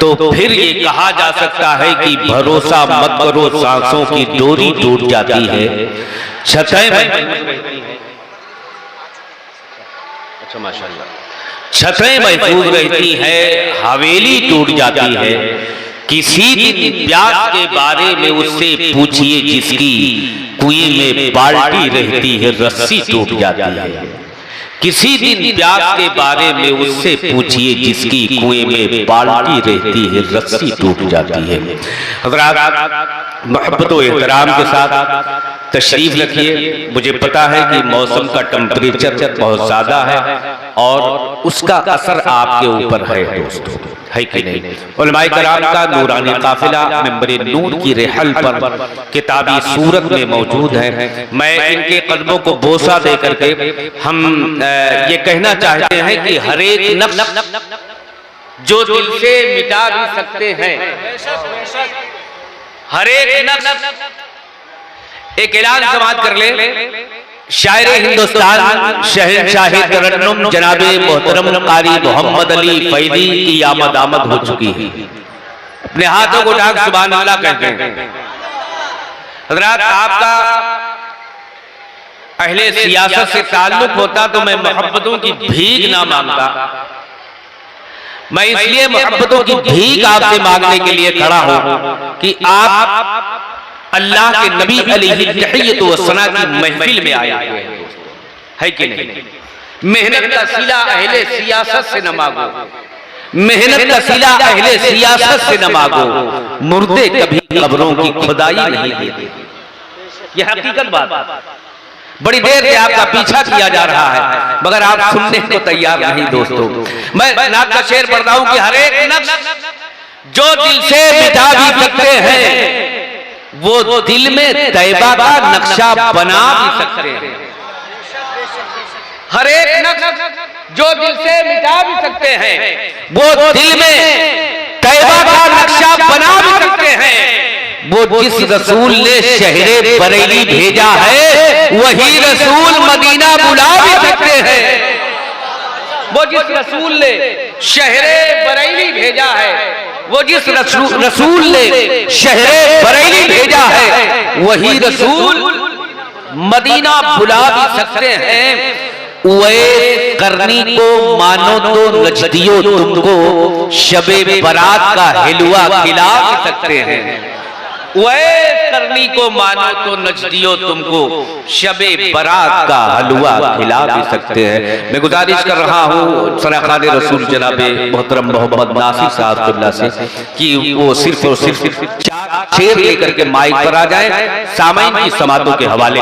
तो फिर ये कहा जा सकता है कि भरोसा मत करो, सांसों की डोरी टूट जाती है, छतें छतें महफूज रहती है, हवेली टूट जाती है। किसी दिन प्यास के बारे में उससे पूछिए जिसकी कुएं में बाल्टी रहती है, रस्सी टूट जाती है। किसी दिन प्यास के बारे में उससे पूछिए जिसकी कुएं में बाल्टी रहती है, रस्सी टूट जाती है। हज़रात मोहब्बत और एहतराम के साथ तशरीफ रखिए। मुझे पता है कि मौसम का टेम्परेचर बहुत ज्यादा है और उसका असर आपके ऊपर है दोस्तों, है कि नहीं। उलमाए कराम का नूरानी काफिला मिंबरे नूर की रेहल पर किताबी सूरत में मौजूद है। मैं इनके कदमों को बोसा दे करके हम ये कहना चाहते हैं कि हर एक नफ्स जो दिल से मिटा भी सकते हैं, हर एक नफ्स एक ऐलान समाप्त कर ले। शायर हिंदुस्तान शहंशाह तरन्नुम जनाबे मोहतरम कारी मोहम्मद अली फैदी की आमद हो चुकी है। अपने हाथों को उठा सुभान अल्लाह कहते हैं। हज़रात आपका अहले सियासत से ताल्लुक होता तो मैं मोहब्बतों की भीख ना मांगता। मैं इसलिए मोहब्बतों की भीख आपसे मांगने के लिए खड़ा हूं कि आप अल्लाह के नबी अलैहि तहियत व सना की महफिल में आए है कि नहीं। मेहनत का सिला अहले सियासत से न मांगो, मेहनत का सिला अहले सियासत से न मांगो, मुर्दे कभी कब्रों की खुदाई नहीं देते। यह हकीकत बात। बड़ी देर से आपका पीछा किया जा रहा है मगर आप सुनने को तैयार नहीं दोस्तों। मैं नात का शेर पढ़ता हूं कि हर एक नफ्स जो दिल से मिटा भी सकते हैं वो दिल में तैबा का नक्शा बना भी सकते हैं। हर एक नफ्स जो दिल से मिटा भी सकते हैं वो दिल में तैबा का नक्शा बना भी सकते हैं। वो जिस रसूल ने शहरे बरेली भेजा है वही रसूल मदीना बुला भी सकते हैं। वो जिस रसूल ने शहरे बरेली भेजा है, वो जिस रसूल ने शहरे बरेली भेजा है वही रसूल मदीना बुला भी सकते हैं। उवैस करनी को मानो तो नजदियो तुमको शबे बरात का हिलवा खिला भी सकते हैं। उवैस करनी को मानो तो नजदियो तुमको शबे बरात का हलवा खिला भी सकते हैं। मैं गुजारिश कर रहा हूँ सराखान रसूल जनाबे मोहतरम मोहम्मद नासिर साहब किबला से कि वो सिर्फ और सिर्फ 4 शेर लेकर के माइक पर आ जाए सामाइन की समातों के हवाले।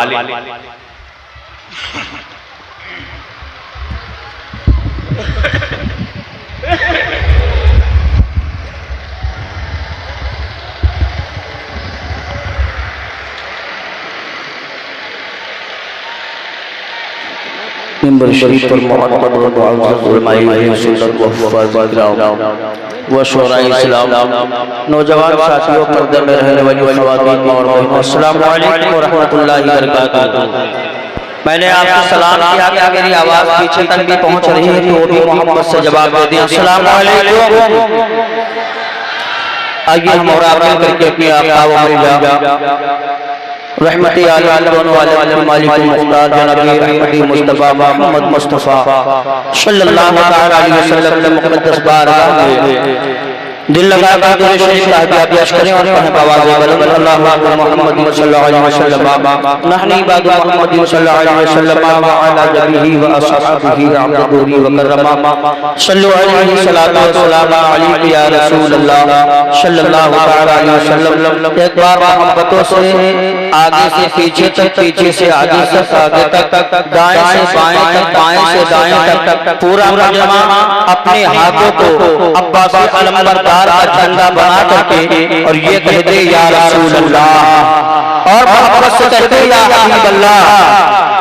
मिंबर शरीफ पर मोहम्मद व शोराए इस्लाम, नौजवान साथियों, पर्दे में रहने वाली ख़वातीन और बहनों, अस्सलामु अलैकुम व रहमतुल्लाहि व बरकातुहू। मैंने आपसे सलाम किया कि मेरी आवाज़ पीछे तक भी पहुंच रही है तो भी मोहब्बत से जवाब दे दें, अस्सलामु अलैकुम। आइए हम और आप मिल करके अपने आका व मौला रहमती आलम वाले मालिक मुख्तार जनाब रहमती मुस्तफा मोहम्मद मुस्तफा सल्लल्लाहु अलैहि वसल्लम के मुक़द्दस बारगाह में दिल लगा कर दुरूद शरीफ का पेश करें और कहें आवाज़ बुलंद अल्लाहु अकबर मोहम्मद सल्लल्लाहु अलैहि वसल्लम नहनी बाद मोहम्मद सल्लल्लाहु अलैहि वसल्लम व अला जबीही व असहाबिही अब्दुही व कररमा सल्लु अलैहि सलातु व सलाम अलैहि या रसूल अल्लाह सल्लल्लाहु अलैहि वसल्लम। एक बार मोहब्बतों से आगे से पीछे तक, पीछे से आगे तक, आगे तक, दाएं से बाएं तक, बाएं से दाएं तक पूरा मुजमा अपने हाथों को अब्बासी अलमबरदार का झंडा बना करके और ये कह दे या रसूल अल्लाह और मोहब्बत से कहते या हबीब अल्लाह।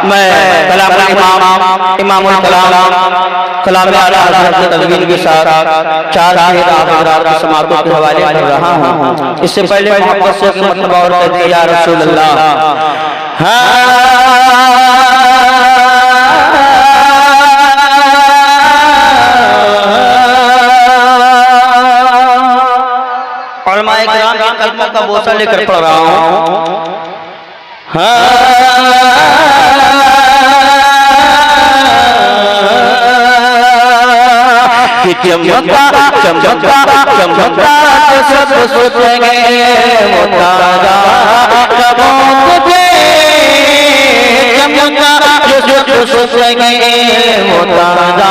मैं कलाम इमामुल कलाम आला हज़रत तज़वीन के साथ 4 शेर हज़रात की समातों के हवाले कर रहा हूँ। इससे पहले मोहब्बत से मतलब और कहते या रसूल अल्लाह। उलमाए किराम के कलमों का बोसा लेकर पढ़ रहा हूँ। चमका चमका चमका सब सोचेंगे मुताजा कबो तुझे, चमका जो सोचेंगे मुताजा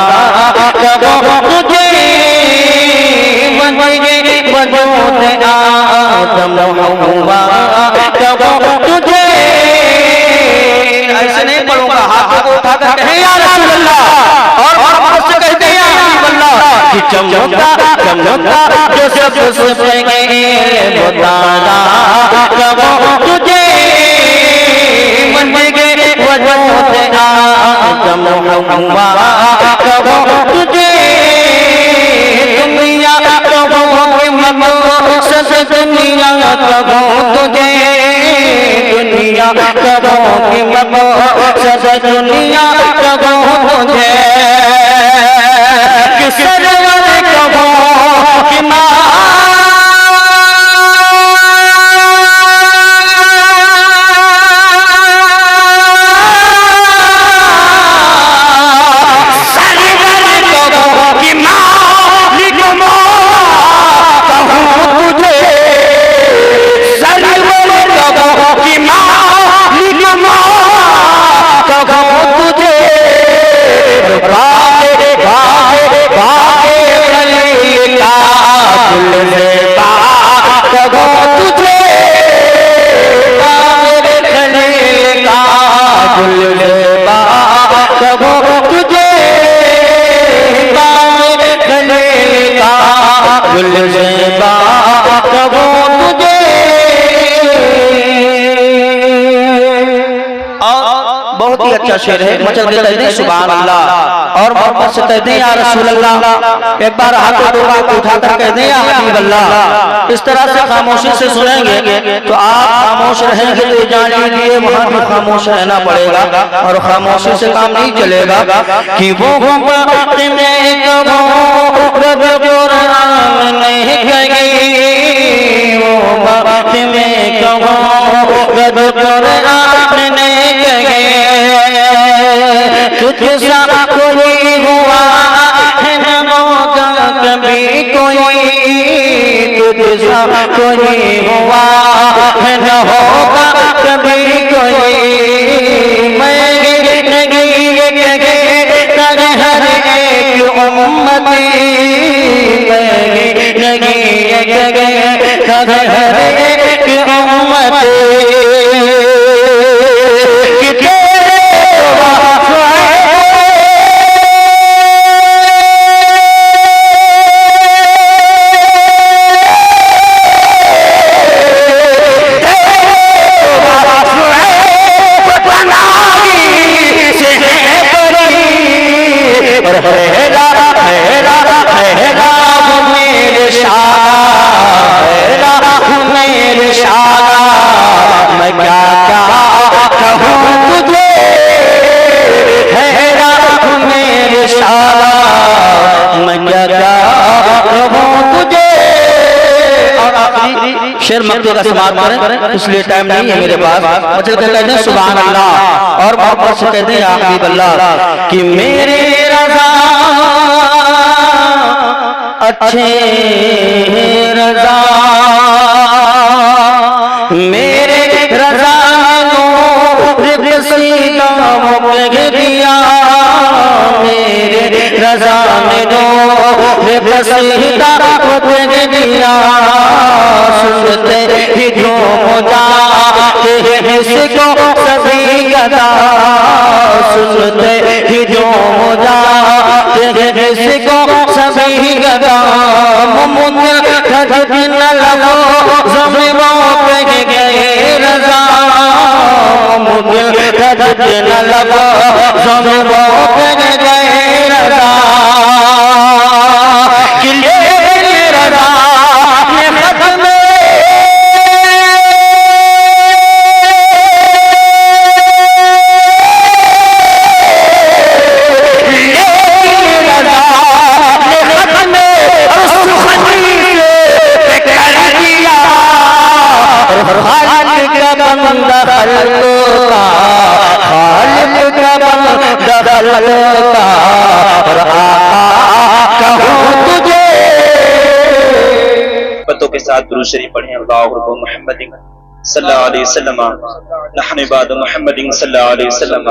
कबो तुझे, बनेंगे वजूद आदम हव्वा कबो तुझे। ऐसे नहीं पढ़ूंगा, हाथ को उठाकर कहे या रसूल अल्लाह, और मुझसे कहते हैं या हबीब अल्लाह कि चमका चमका जो सब सोचेंगे मुताजा कबो तुझे, बनेंगे वजूद आदम हव्वा कबो तुझे। दुनिया कबो की मकसद दुनिया कबो तुझे, दुनिया कबो की मकसद दुनिया कबो तुझे, सरवर कबो की माँ अच्छा शेर है। मचल के कहते हैं सुभान अल्लाह, और मोहब्बत से कहते हैं या रसूल अल्लाह। एक बार हाथ उठाकर कहते हैं या हबीब अल्लाह। इस तरह से खामोशी से सुनेंगे तो आप खामोश रहेंगे तो जान लीजिए वहां भी खामोश रहना पड़ेगा, और खामोशी से काम नहीं चलेगा कि वो वक्त में कबो रब कुरान नहीं कही, वो वक्त में कबो रब कुरान नहीं कही, तुझसा कोई हुआ है न होगा कभी कोई, तुझसा कोई हुआ है न होगा कभी कोई, मैं लगी कर हर एक उम्मती, मैं लगी कर हर एक उम्मती, शेर मक्तूब का समाप्त करें, इसलिए टाइम नहीं है मेरे पास। मुझे कहते हैं सुभान अल्लाह, और मोहब्बत से कहते हैं या हबीब अल्लाह कि मेरे रज़ा अच्छे रज़ा, मेरे रज़ा सीधा मुझ दिया, मेरे रज़ा ने दो सीधा मुझ दिया, सुनते ही जो मुझे इसको सभी गदा, सुनते ही जो मुझे इसको सभी गदा, मुझे न लगो ज़मीरों पे गए रज़ा, मुझे न लगो ज़मीरों पे गए रज़ा, मोहब्बतों के साथ दुरूद शरीफ पढ़ें। अल्लाहुम्मा मुहम्मदिन सल्लल्लाहु अलैहि वसल्लम नहनु इबादु मुहम्मदिन सल्लल्लाहु अलैहि वसल्लम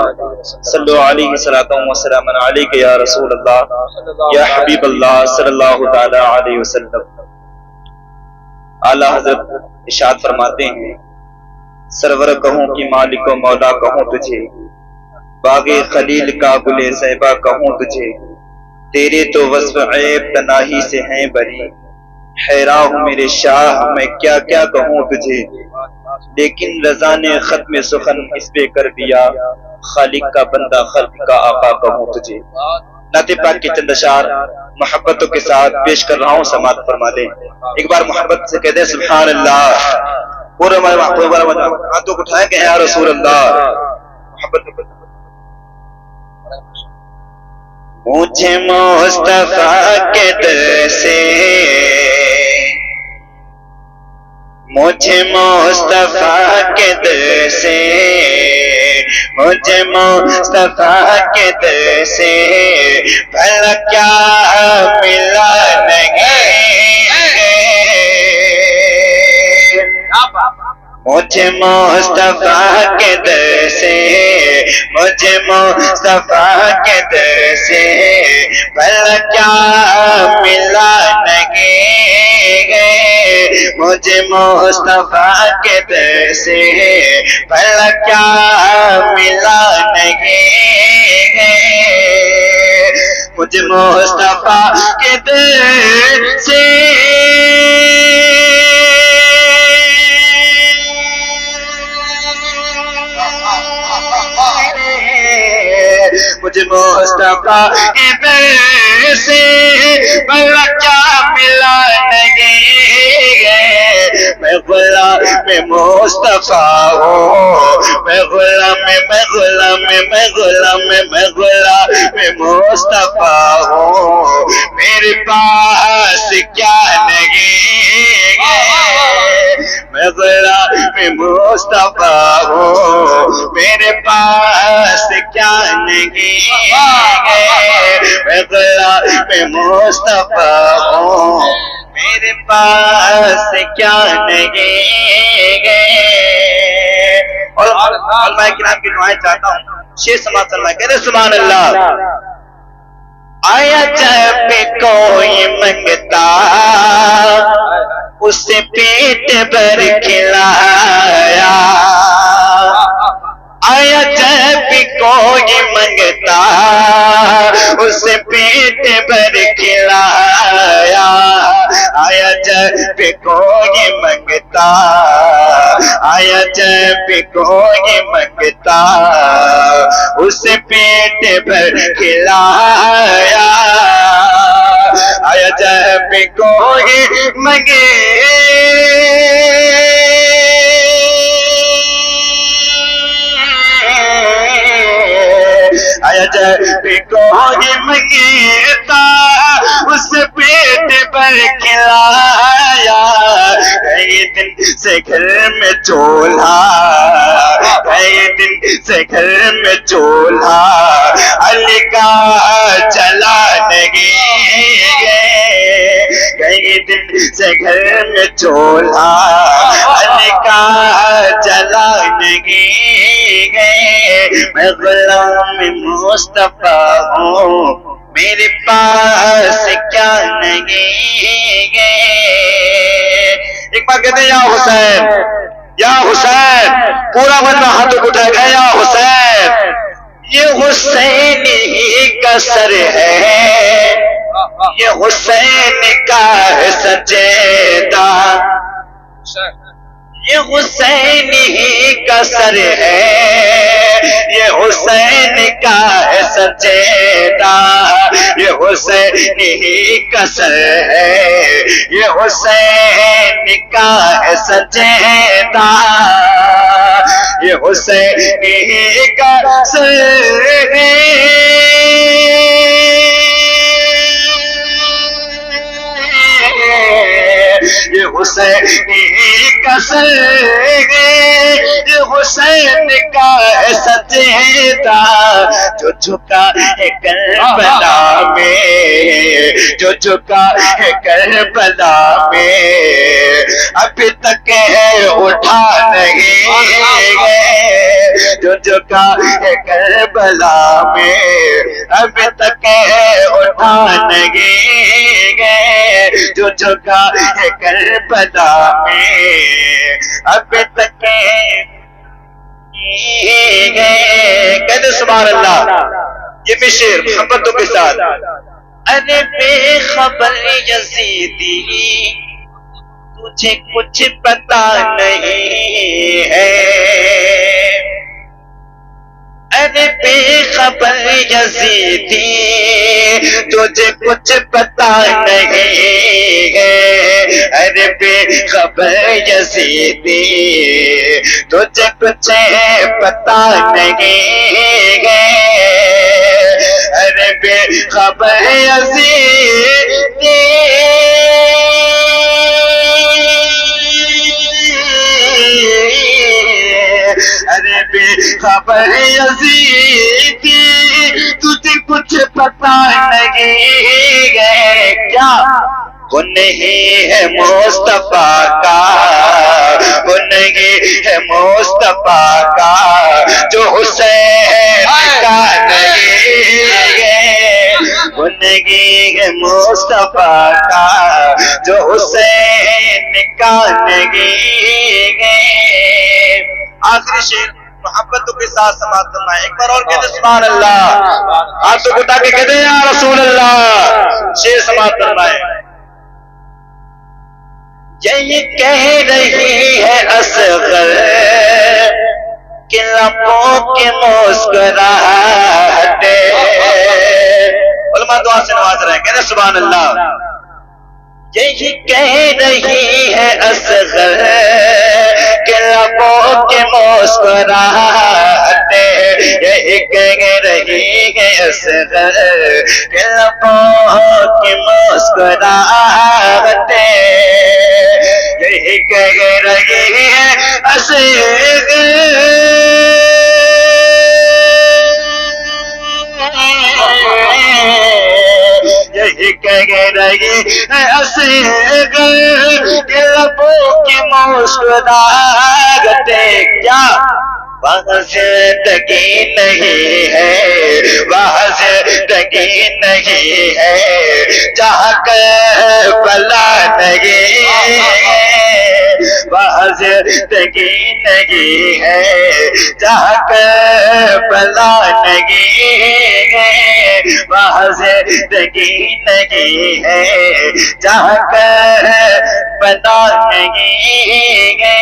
सल्लु अलैहि सलातु व सलामन अलैका या रसूल अल्लाह या हबीब अल्लाह सल्लल्लाहु तआला अलैहि वसल्लम। आला हज़रत इरशाद फरमाते हैं, सरवर कहूँ कि मालिक व मौला कहूँ तुझे, बागे खलील का गुले सहबा कहूँ तुझे, तेरे तो वस्फ़ ऐब तनाही से हैं बरी, हैरान हूँ मेरे शाह मैं क्या क्या कहूँ तुझे, लेकिन रज़ा ने ख़त्म सुखन इस पे कर दिया, खालिक का बंदा खल्क़ का आका कहूँ तुझे। नाते पाक के चंद अशार मोहब्बतों के साथ पेश कर रहा हूँ, समात फरमा दे। एक बार मोहब्बत से कह दे सुभान अल्लाह। पूरे हाथों को उठाए के या रसूल अल्लाह। मोहब्बत मुझे मुस्तफा के दर से, मुझे मुस्तफा के दर से, मुझे मुस्तफा के दर से भला क्या मिला नहीं। मुझे मुस्तफा के दर से, मुझे मुस्तफा के दर से भला क्या मिला नहीं। मुझे मुस्तफा के दर से भला क्या मिला नहीं। मुझे मुस्तफा के दर से मुझे मुस्तफा के दर से भला क्या मिला नहीं। मैं गुलाम मुस्तफा हूँ, मैं गुलाम मुस्तफा हूँ, मेरे पास क्या नहीं। मैं गुलाम मुस्तफा हूँ, मेरे पास क्या नहीं। मैं गुलाम मुस्तफा हूँ, मेरे पास क्या नहीं। और मैं किराम की दुआएं चाहता हूँ। शेर समात कह रहे सुभान अल्लाह। आया जब कोई मंगता उसे पेट भर खिलाया, आया जब कोई मंगता उसे पेट भर खिलाया, आया जब कोई मंगता, आया जब कोई मंगता उसे पेट भर खिलाया, आया जब कोई मंगे आया जब कोई मंगता उस पेट पर खिलाया। कई दिन से घर में चूल्हा, कई दिन से घर में चूल्हा अली का जला नहीं। कई दिन से घर में चूल्हा अली का जला नहीं। मैं गुलाम मुस्तफा हूँ, मेरे पास क्या नहीं। एक बार कहते हैं या हुसैन, या हुसैन, पूरा बंदा हाथ उठाएगा या हुसैन। ये हुसैन ही का सर है, ये हुसैन का है सजेदा, ये हुसैन ही का सर है, ये हुसैन का है सजेदा, ये हुसैन ही का सर है, ये हुसैन का है सजेदा, ये हुसैन ही का सर है। ये हुसैनी कसर हुसैन का सजदा जो झुका है करबला में, जो झुका है करबला में, अभी तक है उठा नहीं गए। जो झुका है करबला में अभी तक है उठा नहीं गए। जो झुका है करबला में अभी तक कहते सुभान अल्लाह। ये भी शेर मोहब्बतों के साथ। अरे बेखबर यजीदी तुझे कुछ पता नहीं है, अरे बेखबर यजीदी तुझे कुछ पता नहीं है। अरे बेखबर यजीदी तुझे कुछ पता नहीं है। अरे बेखबर यजीदी अरे बेखबर यजीदी तुझे कुछ पता नहीं है। क्या वो नहीं है मुस्तफा का, वो नहीं है मुस्तफा का जो हुसैन का नहीं है। वो नहीं है मुस्तफा का जो हुसैन का नहीं है। आखिरी शेर मोहब्बतों के साथ समाप्त करना है। एक बार और कहते सुभान अल्लाह। आप तो उठा के कहते या रसूल अल्लाह। शेर समाप्त करना है। यही कह रही है असगर कि लबों की मुस्कुराहट। उलमा दुआ से नवाज रहे हैं। कहते सुभान अल्लाह। यही कह रही है असगर के लबों की मुस्कुराहट। यही कह रही है असगर के लबों की मुस्कुराहट। यही कह रही है असगर यही कह रही है असगर के लबों की मुस्कुराहट। क्या वहाँ जिंदगी नहीं है, वहाँ जिंदगी नहीं है जहाँ करबला नहीं है। वहाँ जिंदगी नहीं है जहाँ करबला नहीं है। वहाँ जिंदगी नहीं है जहाँ करबला नहीं है।